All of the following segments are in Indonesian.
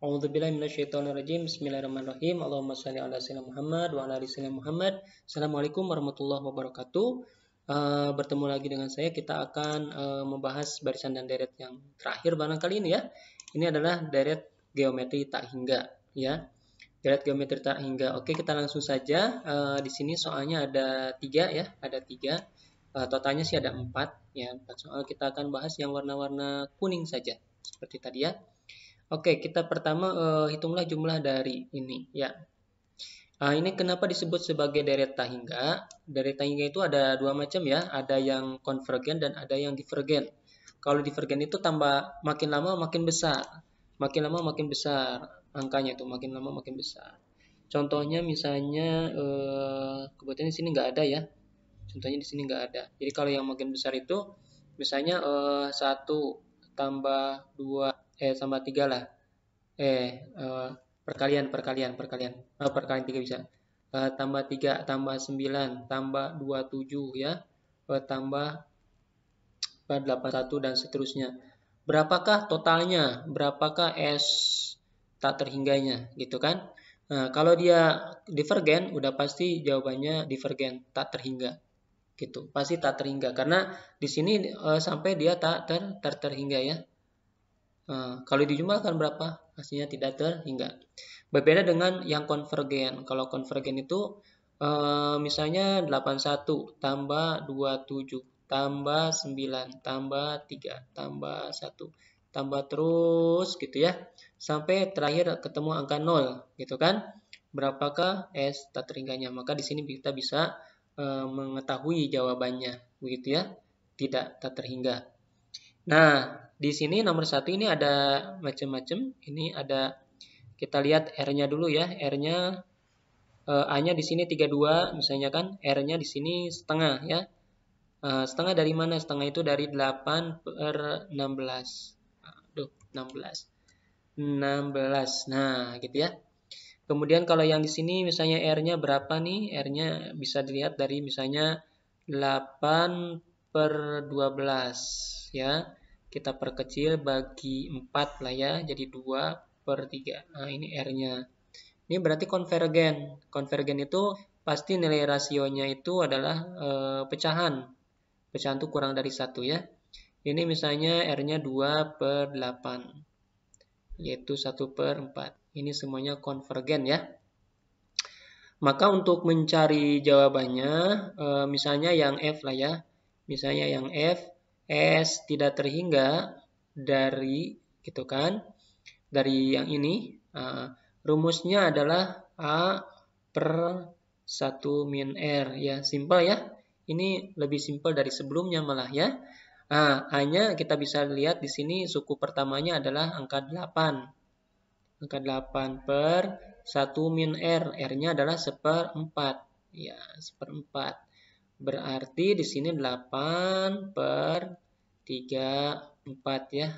A'udzubillahi minasyaitonirrajim. Bismillahirrahmanirrahim. Allahumma shalli ala sayyidina Muhammad wa ala ali sayyidina Muhammad. Assalamualaikum warahmatullahi wabarakatuh. Bertemu lagi dengan saya. Kita akan membahas barisan dan deret yang terakhir barangkali ini ya. Ini adalah deret geometri tak hingga ya. Deret geometri tak hingga. Oke, kita langsung saja. Di sini soalnya ada 3 ya, ada 3. Totalnya sih ada 4 ya. 4 soal. Kita akan bahas yang warna-warna kuning saja seperti tadi ya. Oke, kita pertama hitunglah jumlah dari ini ya. Ini kenapa disebut sebagai deret tak hingga? Deret tak hingga itu ada 2 macam ya, ada yang konvergen dan ada yang divergen. Kalau divergen itu tambah makin lama makin besar, makin lama makin besar angkanya itu, makin lama makin besar. Contohnya misalnya kebetulan di sini nggak ada ya. Contohnya di sini nggak ada. Jadi kalau yang makin besar itu misalnya 1 tambah 2 tambah 3 lah. Perkalian 3 bisa. Tambah 3 tambah 9 tambah 27 ya. Tambah 81 dan seterusnya. Berapakah totalnya? Berapakah S tak terhingganya gitu kan? Nah, kalau dia divergen udah pasti jawabannya divergen, tak terhingga. Gitu. Pasti tak terhingga karena di sini sampai dia tak terhingga ya. Kalau dijumlahkan berapa? Hasilnya tidak terhingga. Berbeda dengan yang konvergen. Kalau konvergen itu misalnya 81 tambah 27 tambah 9 tambah 3 tambah 1 tambah terus gitu ya. Sampai terakhir ketemu angka 0 gitu kan. Berapakah S tak terhingganya? Maka di sini kita bisa mengetahui jawabannya begitu ya. Tidak tak terhingga. Nah, di sini nomor 1 ini ada macam-macam. Ini ada, kita lihat R-nya dulu ya. R-nya A-nya di sini 32 misalnya kan. R-nya di sini setengah ya. Setengah dari mana? Setengah itu dari 8/16. Aduh, 16. 16. Nah, gitu ya. Kemudian kalau yang di sini misalnya R-nya berapa nih? R-nya bisa dilihat dari misalnya 8/12 ya. Kita perkecil bagi 4 lah ya, jadi 2/3. Nah, ini R-nya. Ini berarti konvergen. Konvergen itu pasti nilai rasionya itu adalah pecahan. Pecahan itu kurang dari 1 ya. Ini misalnya R-nya 2/8, yaitu 1/4. Ini semuanya konvergen ya. Maka untuk mencari jawabannya, misalnya yang F lah ya. Misalnya yang F, S tidak terhingga dari gitu kan, dari yang ini. Rumusnya adalah A/1 min R ya, simpel ya. Ini lebih simpel dari sebelumnya malah ya. A-nya kita bisa lihat di sini suku pertamanya adalah angka 8. Angka 8 per 1 min R. R-nya adalah 1/4. Ya, 1/4. Berarti di sini 8/34 ya.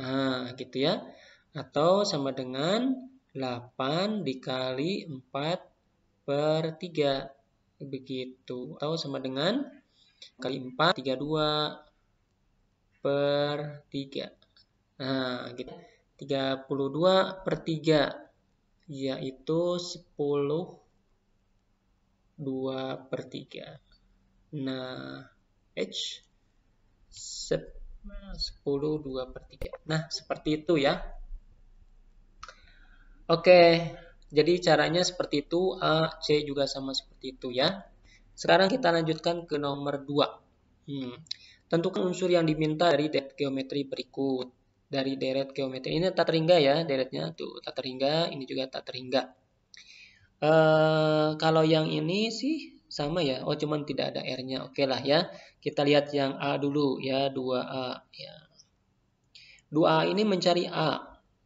Nah, gitu ya. Atau sama dengan 8 dikali 4/3. Begitu. Atau sama dengan kali 4, 32/3. Nah, gitu. 32/3 yaitu 10/2/3. Nah, H 10/2/3. Nah, seperti itu ya. Oke, jadi caranya seperti itu. A, C juga sama seperti itu ya. Sekarang kita lanjutkan ke nomor 2. Tentukan unsur yang diminta dari deret geometri berikut. Dari deret geometri ini tak terhingga ya, deretnya tuh tak terhingga, ini juga tak terhingga. Kalau yang ini sih sama ya. Oh, cuman tidak ada R-nya. Oke lah ya. Kita lihat yang A dulu ya, 2A ya. 2A ini mencari A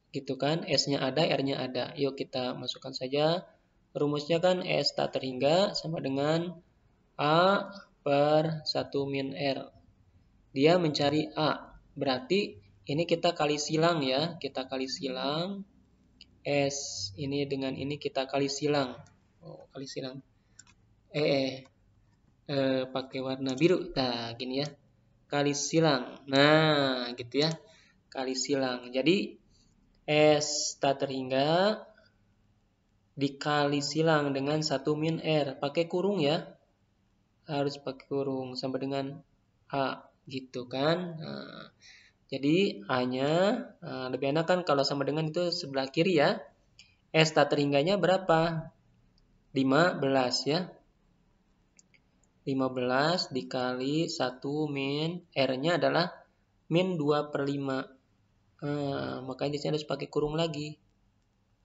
gitu kan. S-nya ada, R-nya ada. Yuk kita masukkan saja. Rumusnya kan S tak terhingga sama dengan A/1 min R. Dia mencari A. Berarti ini kita kali silang ya. Kita kali silang. S ini dengan ini kita kali silang. Oh, kali silang. Pakai warna biru. Nah, gini ya. Kali silang. Nah, gitu ya. Kali silang. Jadi S tak terhingga dikali silang dengan 1 min R. Pakai kurung ya. Harus pakai kurung sama dengan A. Gitu kan. Nah, jadi A-nya lebih enak kan kalau sama dengan itu sebelah kiri ya. S tak terhingganya berapa? 15 ya. 15 dikali 1 min R-nya adalah min 2/5. Makanya di sini harus pakai kurung lagi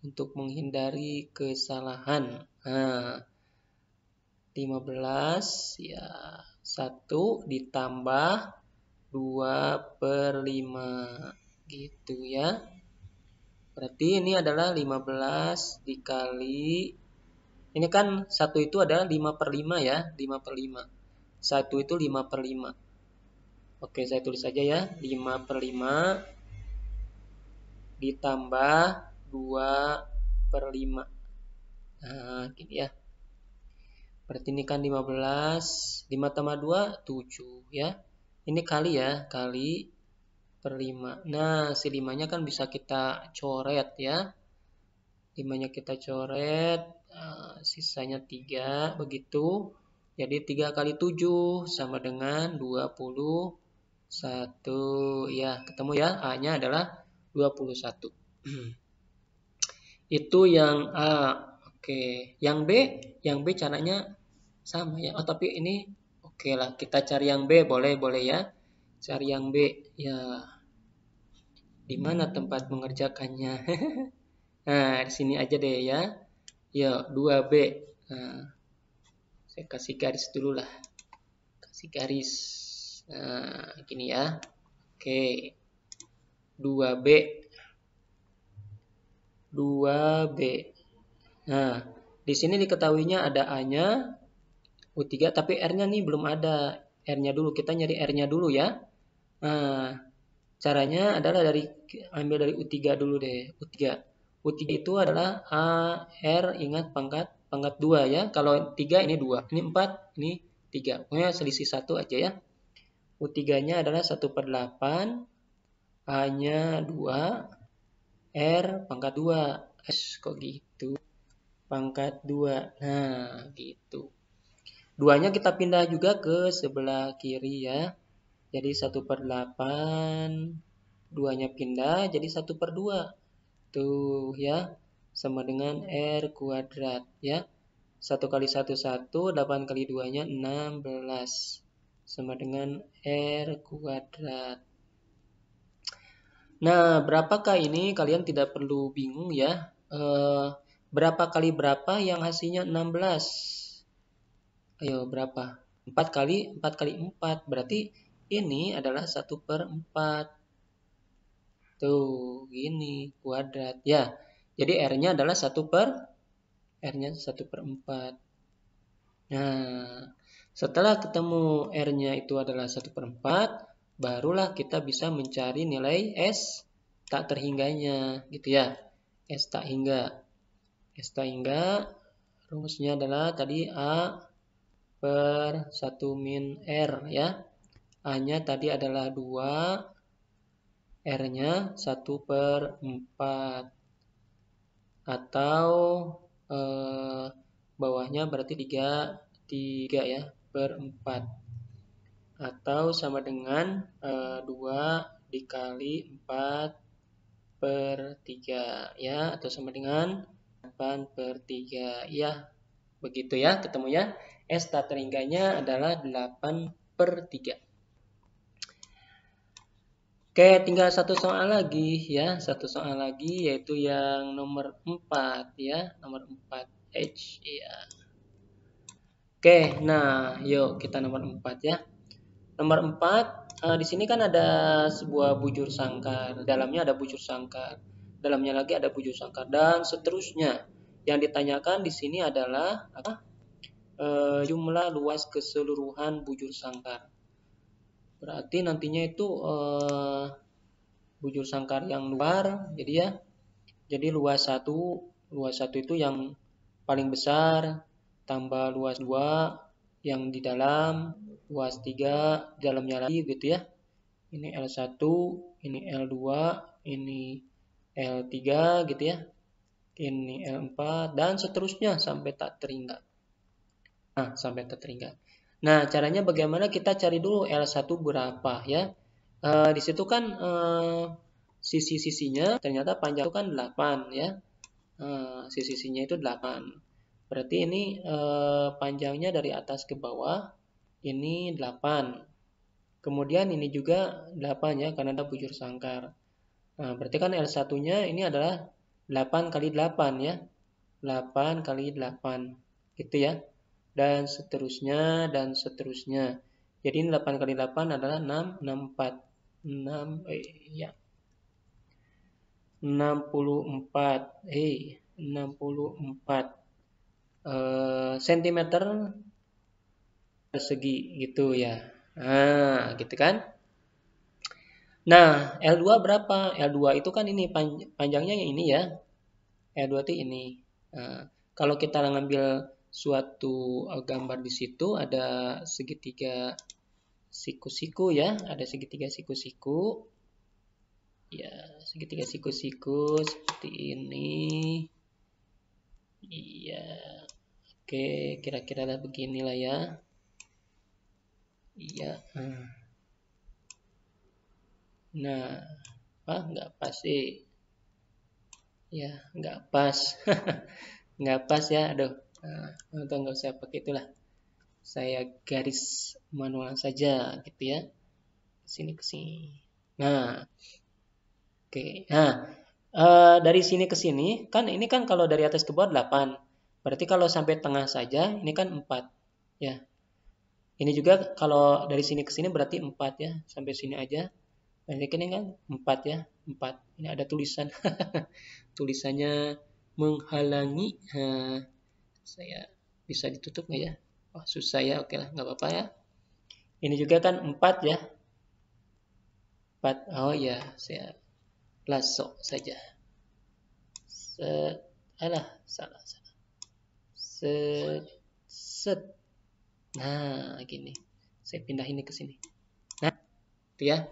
untuk menghindari kesalahan. 15 ya 1 ditambah 2/5 gitu ya. Berarti ini adalah 15 dikali, ini kan 1 itu adalah 5/5 ya, 5/5. 1 itu 5/5. Oke, saya tulis saja ya, 5/5 ditambah 2/5. Nah, gini ya. Berarti ini kan 15, 5 tambah 2, 7 ya. Ini kali ya, kali per 5. Nah, si 5-nya kan bisa kita coret ya. 5-nya kita coret, sisanya 3, begitu. Jadi 3 kali 7 sama dengan 21. Ya, ketemu ya, A-nya adalah 21. Itu yang A. Oke, yang B caranya sama ya. Oh, tapi ini oke lah, kita cari yang B, boleh ya. Cari yang B. Ya, di mana tempat mengerjakannya? Nah, di sini aja deh ya. Ya, 2B. Nah, saya kasih garis dulu lah. Kasih garis. Nah, gini ya. Oke. 2B. 2B. Nah, di sini diketahuinya ada A-nya, U3, tapi R-nya nih belum ada. R-nya dulu, kita nyari R-nya dulu ya. Nah, caranya adalah ambil dari U3 dulu deh. U3 itu adalah A, R, ingat pangkat 2 ya. Kalau 3 ini 2, ini 4, ini 3. Pokoknya selisih 1 aja ya. U3-nya adalah 1/8, A-nya 2, R pangkat 2. Kok gitu? Pangkat 2. Nah, gitu. 2-nya kita pindah juga ke sebelah kiri ya. Jadi 1/8, 2-nya pindah jadi 1/2. Tuh ya, sama dengan R kuadrat ya. 1 kali 1, 1, 8 kali 2-nya 16. Sama dengan R kuadrat. Nah, berapakah ini? Kalian tidak perlu bingung ya. Berapa kali berapa yang hasilnya 16? Ayo, berapa? 4 kali 4. Berarti ini adalah 1/4. Tuh, gini, kuadrat. Ya, jadi R-nya adalah 1/4. Nah, setelah ketemu R-nya itu adalah 1/4, barulah kita bisa mencari nilai S tak terhingganya, gitu ya. S tak hingga. S tak hingga, rumusnya adalah tadi A per 1 min R ya. A-nya tadi adalah 2, R-nya 1/4. Atau bawahnya berarti 3 ya, per 4. Atau sama dengan 2 dikali 4/3 ya. Atau sama dengan 8/3 ya. Begitu ya, ketemu ya. S tak terhingganya adalah 8/3. Oke, tinggal satu soal lagi ya. Satu soal lagi yaitu yang nomor 4 ya. Nomor 4 H ya. Oke, nah yuk kita nomor 4 ya. Nomor 4, di sini kan ada sebuah bujur sangkar. Dalamnya ada bujur sangkar. Dalamnya lagi ada bujur sangkar dan seterusnya. Yang ditanyakan di sini adalah apa? Jumlah luas keseluruhan bujur sangkar. Berarti nantinya itu bujur sangkar yang luar, jadi ya. Jadi luas 1 itu yang paling besar, tambah luas 2 yang di dalam, luas 3 di dalamnya lagi gitu ya. Ini L1, ini L2, ini L3 gitu ya. Ini L4 dan seterusnya sampai tak terhingga. Nah, sampai tak terhingga. Nah, caranya bagaimana? Kita cari dulu L1 berapa ya. Di situ kan sisi-sisinya ternyata panjang itu kan 8 ya. Sisi-sisinya itu 8. Berarti ini panjangnya dari atas ke bawah ini 8. Kemudian ini juga 8 ya karena ada bujur sangkar. Nah, berarti kan L1-nya ini adalah 8 kali 8 ya. 8 kali 8 gitu ya. Dan seterusnya dan seterusnya. Jadi ini 8 kali 8 adalah 6, 64. 64 cm persegi gitu ya. Nah, gitu kan. Nah, L2 berapa? L2 itu kan ini panjangnya yang ini ya. L2 itu ini. Nah, kalau kita ngambil suatu gambar di situ ada segitiga siku-siku ya, ada segitiga siku-siku. Ya, segitiga siku-siku seperti ini. Iya. Oke, kira-kira lah beginilah ya. Iya. Nah, nggak pas sih. Ya, nggak pas. Nggak pas ya, aduh. Atau nggak usah pakai itulah. Saya garis manual saja gitu ya. Sini ke sini. Nah, oke. Nah, dari sini ke sini kan ini kan kalau dari atas ke bawah 8. Berarti kalau sampai tengah saja ini kan 4 ya. Ini juga kalau dari sini ke sini berarti 4 ya, sampai sini aja. Berarti ini kan 4 ya, 4. Ini ada tulisan. Tulisannya menghalangi. Saya bisa ditutup nggak ya? Oh, susah ya. Oke lah, nggak apa-apa ya. Ini juga kan 4 ya. 4. Oh ya, saya lasso saja. Salah. Set. Nah, gini. Saya pindah ini ke sini. Nah, itu ya.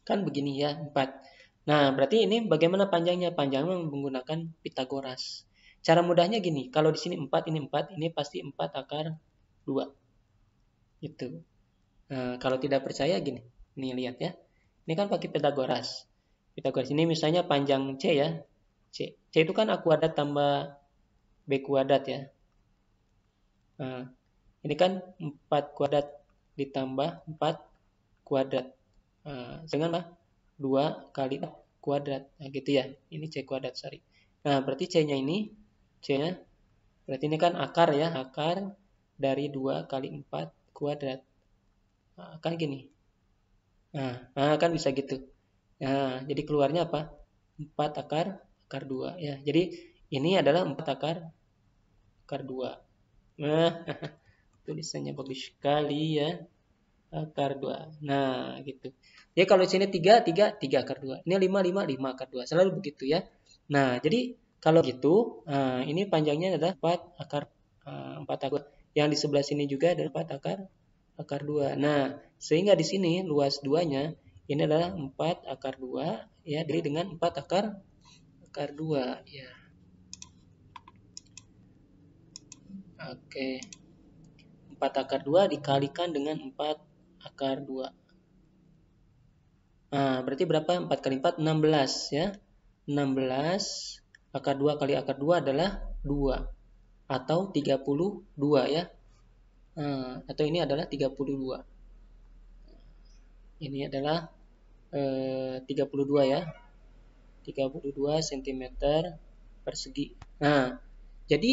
Kan begini ya, 4. Nah, berarti ini bagaimana panjangnya? Panjangnya menggunakan Pitagoras. Cara mudahnya gini, kalau di sini 4, ini pasti 4 akar 2. Gitu. Nah, kalau tidak percaya gini. Nih, lihat ya. Ini kan pakai Pitagoras. Pitagoras ini misalnya panjang C ya. C itu kan A kuadrat tambah B kuadrat ya. Nah, ini kan 4 kuadrat ditambah 4 kuadrat. Dengan 2 kali kuadrat. Nah, gitu ya. Ini C kuadrat, sorry. Nah, berarti C-nya ini, C-nya, berarti ini kan akar ya. Akar dari 2 kali 4 kuadrat. Nah, kan gini. Nah, kan bisa gitu. Nah, jadi keluarnya apa? 4 akar 2 ya. Jadi ini adalah 4 akar 2. Nah, tulisannya bagus sekali ya. Akar 2. Nah, gitu. Jadi kalau di sini 3 akar 2. Ini 5 akar 2. Selalu begitu ya. Nah, jadi kalau gitu, ini panjangnya adalah 4 akar 2. Yang di sebelah sini juga ada 4 akar 2. Nah, sehingga di sini luas 2-nya ini adalah 4 akar 2 ya, jadi dengan 4 akar 2 ya. Oke. 4 akar 2 dikalikan dengan 4 akar 2. Nah, berarti berapa? 4 kali 4, 16 ya. 16 akar 2 kali akar 2 adalah 2. Atau 32 ya. Atau ini adalah 32. Ini adalah 32 ya. 32 cm persegi. Nah, jadi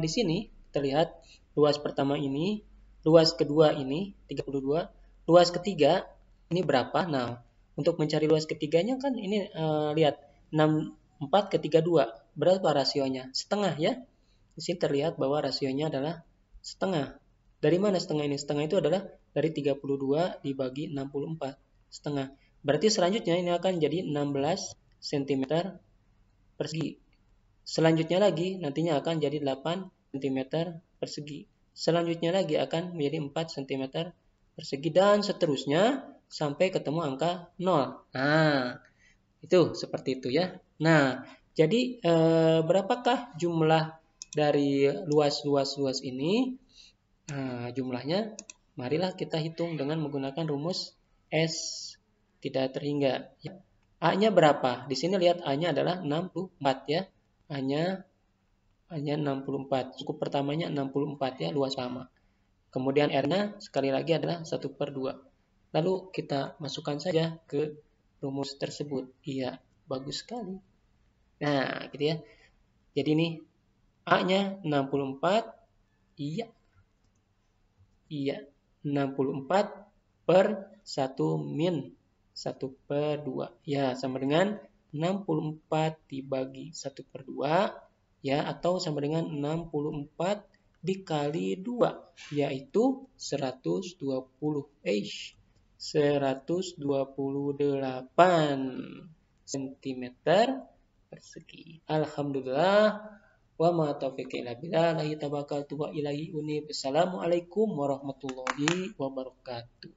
di sini terlihat luas pertama ini, luas kedua ini 32, luas ketiga ini berapa? Nah, untuk mencari luas ketiganya kan ini lihat 4 ke 32. Berapa rasionya? Setengah ya. Di sini terlihat bahwa rasionya adalah setengah. Dari mana setengah ini? Setengah itu adalah dari 32 dibagi 64. Setengah. Berarti selanjutnya ini akan jadi 16 cm persegi. Selanjutnya lagi nantinya akan jadi 8 cm persegi. Selanjutnya lagi akan menjadi 4 cm persegi dan seterusnya sampai ketemu angka 0. Nah, Itu seperti itu ya. Nah, jadi berapakah jumlah dari luas ini? Nah, jumlahnya marilah kita hitung dengan menggunakan rumus S tidak terhingga. A-nya berapa? Di sini lihat A-nya adalah 64 ya. A-nya 64. Cukup pertamanya 64 ya, luas sama. Kemudian R-nya sekali lagi adalah 1/2. Lalu kita masukkan saja ke rumus tersebut. Iya, bagus sekali. Nah, gitu ya. Jadi ini A-nya 64. Iya. Iya. 64 per 1 min 1/2. Ya, sama dengan 64 dibagi 1/2. Ya, atau sama dengan 64 dikali 2. Yaitu 120. 128 cm persegi. Alhamdulillah. Wa ma taufiqi illa billah. La tawakkaltu wa ilaihi unib. Assalamualaikum warahmatullahi wabarakatuh.